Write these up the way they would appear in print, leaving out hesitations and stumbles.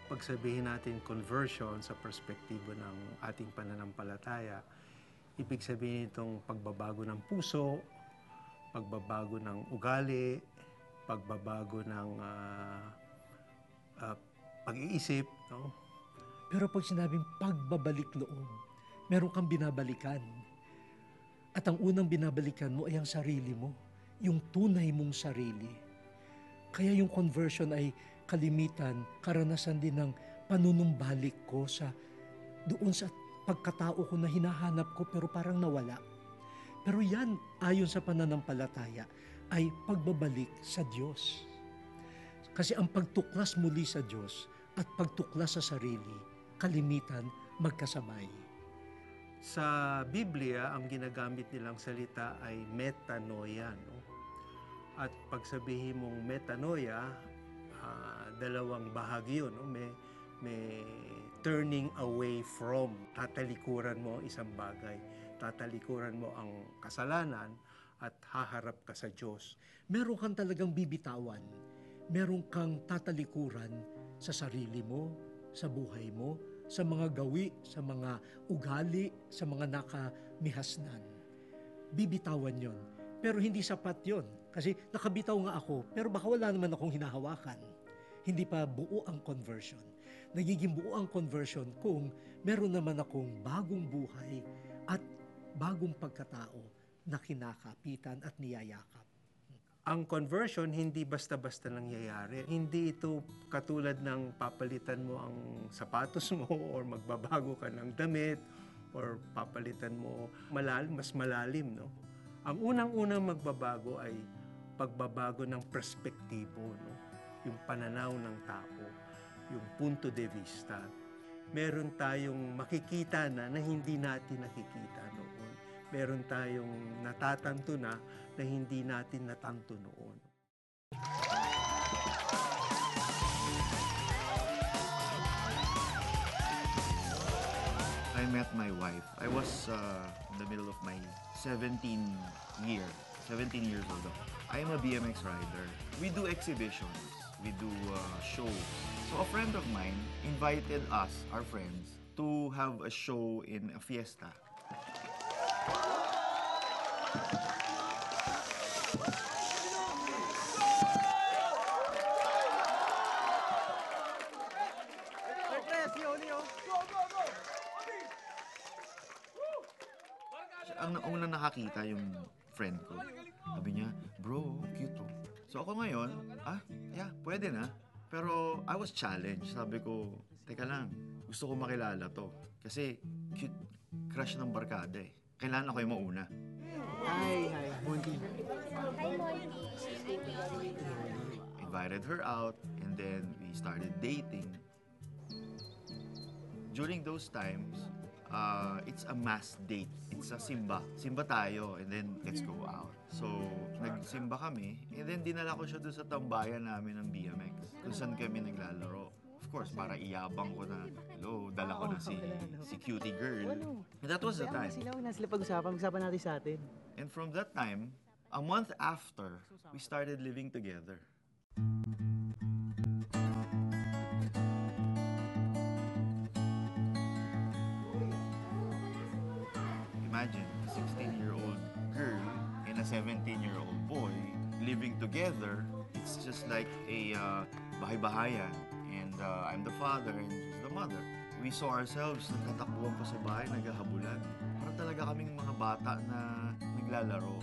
Pag sabihin natin conversion sa perspektibo ng ating pananampalataya, ibig sabihin itong pagbabago ng puso, pagbabago ng ugali, pagbabago ng pag-iisip, no? Pero pag sinabing pagbabalik loob, meron kang binabalikan. At ang unang binabalikan mo ay ang sarili mo, yung tunay mong sarili. Kaya yung conversion ay kalimitan, karanasan din ng panunumbalik ko doon sa pagkatao ko na hinahanap ko pero parang nawala. Pero yan, ayon sa pananampalataya, ay pagbabalik sa Diyos. Kasi ang pagtuklas muli sa Diyos at pagtuklas sa sarili, kalimitan magkasabay. Sa Biblia, ang ginagamit nilang salita ay metanoia, no? At pag sabihin mong metanoia, dalawang bahagi yun, no? May turning away from, tatalikuran mo ang isang bagay, tatalikuran mo ang kasalanan at haharap ka sa Diyos. Meron kang talagang bibitawan, meron kang tatalikuran sa sarili mo, sa buhay mo, sa mga gawi, sa mga ugali, sa mga nakamihasnan. Bibitawan yon. Pero hindi sapat yon. Kasi nakabitaw nga ako, pero baka wala naman akong hinahawakan. Hindi pa buo ang conversion. Nagiging buo ang conversion kung meron naman akong bagong buhay at bagong pagkatao na kinakapitan at niyayakap. Ang conversion hindi basta-basta nangyayari. Hindi ito katulad ng papalitan mo ang sapatos mo or magbabago ka ng damit or papalitan mo mas malalim, no? Ang unang-unang magbabago ay pagbabago ng perspektibo, no? Yung pananaw ng tao, yung punto de vista. Meron tayong makikita na hindi natin nakikita noon. Meron tayong natatanto na hindi natin natanto noon. I met my wife. I was in the middle of my 17 years old. I am a BMX rider. We do exhibitions. We do shows. So a friend of mine invited us, our friends, to have a show in a fiesta. Ang unang nakakita yung friend ko. Sabi niya, bro, cute to. So ako ngayon, yeah, pwede na. Pero I was challenged. Sabi ko, teka lang, gusto ko makilala to. Kasi cute, crush ng barkada eh. Kailangan ako yung mauna. Hi, Monty. Hi, Monty. Invited her out and then we started dating. During those times, it's a mass date. It's a simba. Simba tayo and then let's go out. So, nagsimba kami and then dinala ko siya doon sa tambayan namin ng BMX kung saan kami naglalaro. Of course, para iyabang ko na, hello, dala ko na si cutie girl. And that was the time. Huwag na sila pag-usapan natin sa atin. And from that time, a month after, we started living together. Imagine, a 16-year-old girl and a 17-year-old boy living together. It's just like a bahay-bahayan. And I'm the father and she's the mother. We saw ourselves nagtatakbuhan pa sa bahay, naghahabulan. Parang talaga kaming mga bata na naglalaro.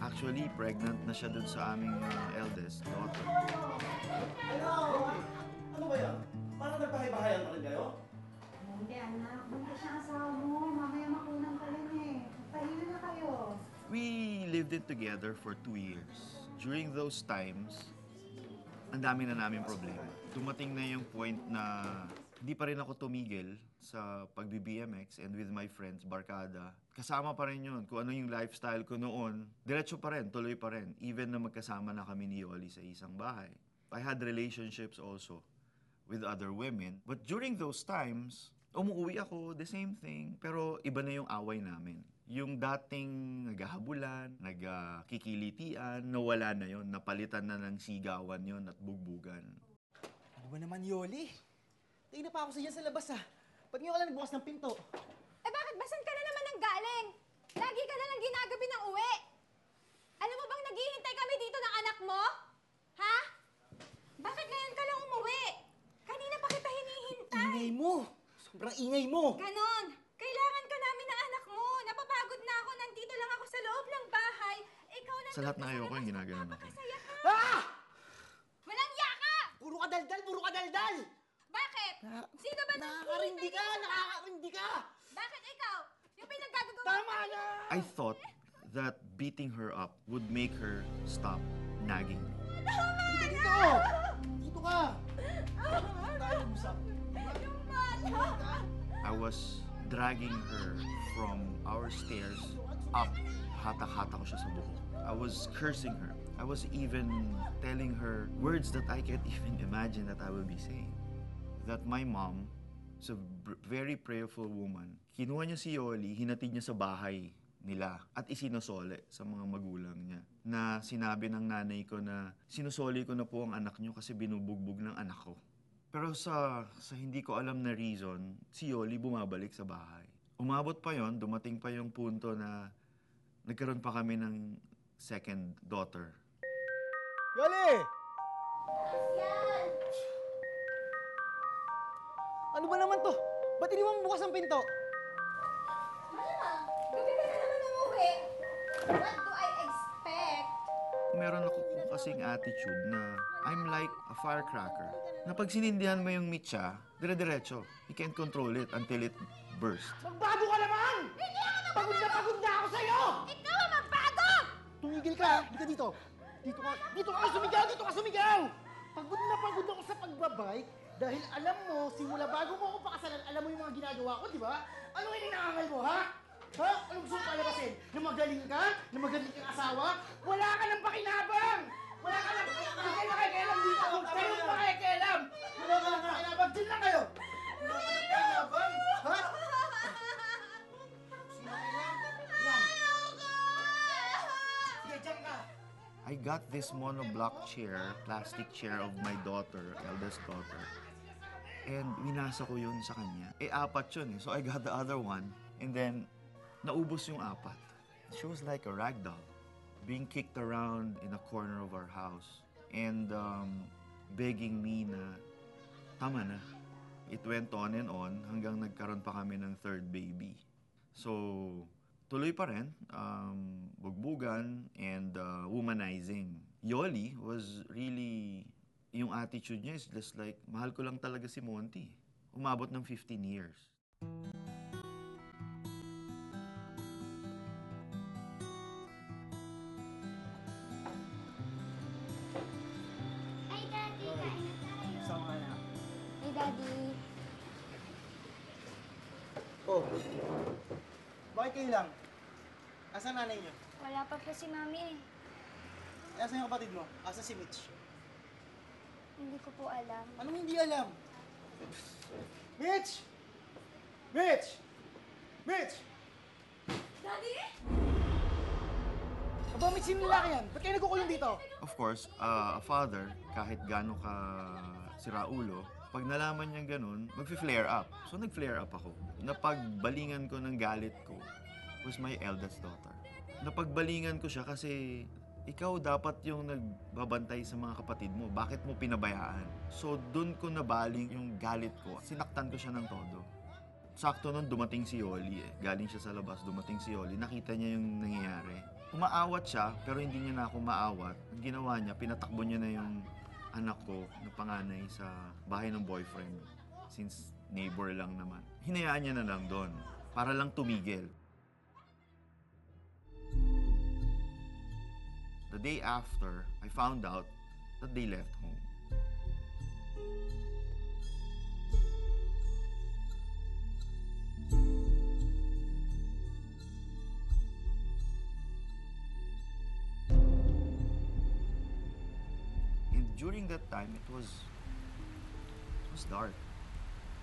Actually, pregnant na siya dun sa aming eldest daughter. Ano ba yan? Parang nagbahay-bahayan pa rin kayo? Hindi, anak. Bunta siya asawa mo. Mamaya makunan ka rin eh. Pahinga na kayo. We lived it together for 2 years. During those times, ang dami na namin problema. Dumating na yung point na hindi pa rin ako tumigil sa pagbi-BMX and with my friends, barkada. Kasama pa rin yun. Kung ano yung lifestyle ko noon, diretso pa rin, tuloy pa rin. Even na magkasama na kami ni Yoli sa isang bahay. I had relationships also with other women. But during those times, umuwi ako, the same thing. Pero iba na yung away namin. Yung dating naghahabulan, nagkikilitian, nawala na yon, napalitan na ng sigawan yon at bugbugan. Ano ba naman, Yoli. Tingin na pa ako sa dyan sa labas, ha. Ba't ngayon ka lang nagbukas ng pinto? Eh bakit ba saan ka na naman ang galing? Lagi ka na lang ginagabi ng uwi. Alam mo bang naghihintay kami dito ng anak mo? Ha? Bakit ngayon ka lang umuwi? Kanina pa kita hinihintay. Ingay mo! Sobrang ingay mo! Ganon. Kailangan ka namin ng anak mo. Napapagod na ako. Nandito lang ako sa loob ng bahay. Ikaw na Sa lahat na ayoko yung ginaganon ako. Napakasaya ka. Ah! Walang yaka! Puro ka daldal! Puro ka daldal! Bakit? Sino ba Nakakarindi ka! Nakakarindi ka! Bakit ikaw? Yung pinaggagawa Tama na! I thought that beating her up would make her stop nagging me. Dito! Dito ka! Tayo usap. Yung bala! I was dragging her from our stairs up. Hatak-hatak ko siya sa buhok. I was cursing her. I was even telling her words that I can't even imagine that I will be saying. That my mom is a very prayerful woman. Kinuha niya si Yoli, hinatid niya sa bahay nila at isinusole sa mga magulang niya. Na sinabi ng nanay ko na sinusoli ko na po ang anak niyo kasi binubugbog ng anak ko. Pero sa hindi ko alam na reason, si Yoli bumabalik sa bahay. Umabot pa yon, dumating pa yung punto na nagkaroon pa kami ng second daughter. Yoli! Yan! Ano ba naman to? Ba't hindi mo bukas ang pinto? Malamang, gabi ka na naman umuwi. What do I expect? Meron ako kung kasing attitude na I'm like a firecracker. Na pag sinindihan mo yung mitsa, dire-diretso. You can't control it until it bursts. Magbago ka naman! Pagod na ako sa'yo! Ikaw ang magbago! Tumigil ka! Hindi ka dito! Dito ka sumigaw! Dito ka sumigaw! Pagod na pagod ako sa pagbabike dahil alam mo, simula bago mo ako pakasalan, alam mo yung mga ginagawa ko, di ba? Ano yung inaangal mo, ha? Ha? Anong gusto mo palabasin? Na magaling ka? Na magaling kang asawa? Wala ka ng pakinabang! Wala ka ng pakikialam dito! Kayo pakikialam! Wala ka ng pakinabang! Diyan lang kayo! Wala ka ng pakinabang! Ha? Sino kayo? Yan! Sige, diyan ka! I got this monoblock chair, plastic chair of my daughter, eldest daughter. And winasa ko yun sa kanya. Eh, apat yun eh. So I got the other one. And then, naubos yung apat. She was like a rag doll, being kicked around in a corner of our house. And begging me na, tama na. It went on and on hanggang nagkaroon pa kami ng third baby. So, tuloy pa rin, bugbugan and womanizing. Yoli was really, yung attitude niya is just like, mahal ko lang talaga si Monty. Umabot ng 15 years. Hi, Daddy. Kain na tayo. Sama ka na. Hey, Daddy. Oh. Bakit kayo lang? Asan nanay niyo? Wala pa po si Mami. Asan yung kapatid mo? Asan si Mitch? Hindi ko po alam. Anong hindi alam? Mitch! Mitch! Mitch! Daddy? Aba, Mitch, sino lalaki yan? Ba't kayo nagkukulong dito? Of course, a father, kahit gaano ka siraulo, pag nalaman niyang ganun, mag-flare up. So nag-flare up ako. Napagbalingan ko ng galit ko was my eldest daughter. Napagbalingan ko siya kasi ikaw dapat yung nagbabantay sa mga kapatid mo. Bakit mo pinabayaan? So doon ko nabaling yung galit ko. Sinaktan ko siya ng todo. Sakto nun dumating si Yoli eh. Galing siya sa labas, dumating si Yoli. Nakita niya yung nangyayari. Umaawat siya, pero hindi niya na ako maawat. Ang ginawa niya, pinatakbo niya na yung anak ko na panganay sa bahay ng boyfriend. Since neighbor lang naman. Hinayaan niya na lang doon. Para lang tumigil. The day after, I found out that they left home. And during that time, it was dark.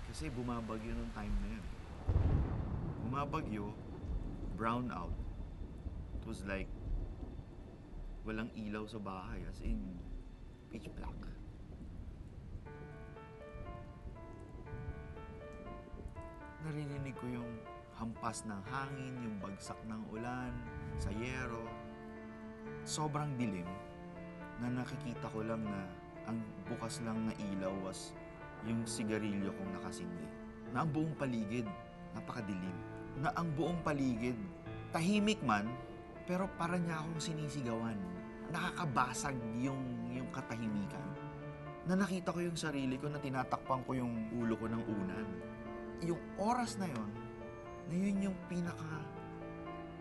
Kasi bumabagyo nung time na yun. Bumabagyo, brown out. It was like walang ilaw sa bahay, as in pitch black. hampas ng hangin, yung bagsak ng ulan, sa yero. Sobrang dilim na nakikita ko lang na ang bukas lang na ilaw was yung sigarilyo kong nakasindi. Na ang buong paligid, napakadilim. Na ang buong paligid, tahimik man, pero para niya akong sinisigawan. Nakakabasag yung katahimikan. Na nakita ko yung sarili ko na tinatakpan ko yung ulo ko ng unan. Yung oras na yun yung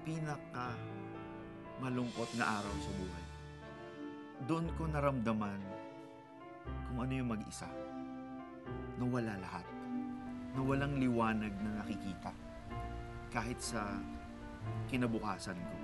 pinaka malungkot na araw sa buhay. Doon ko naramdaman kung ano yung mag-isa. Nawala lahat. Nawalang liwanag na nakikita. Kahit sa kinabukasan ko.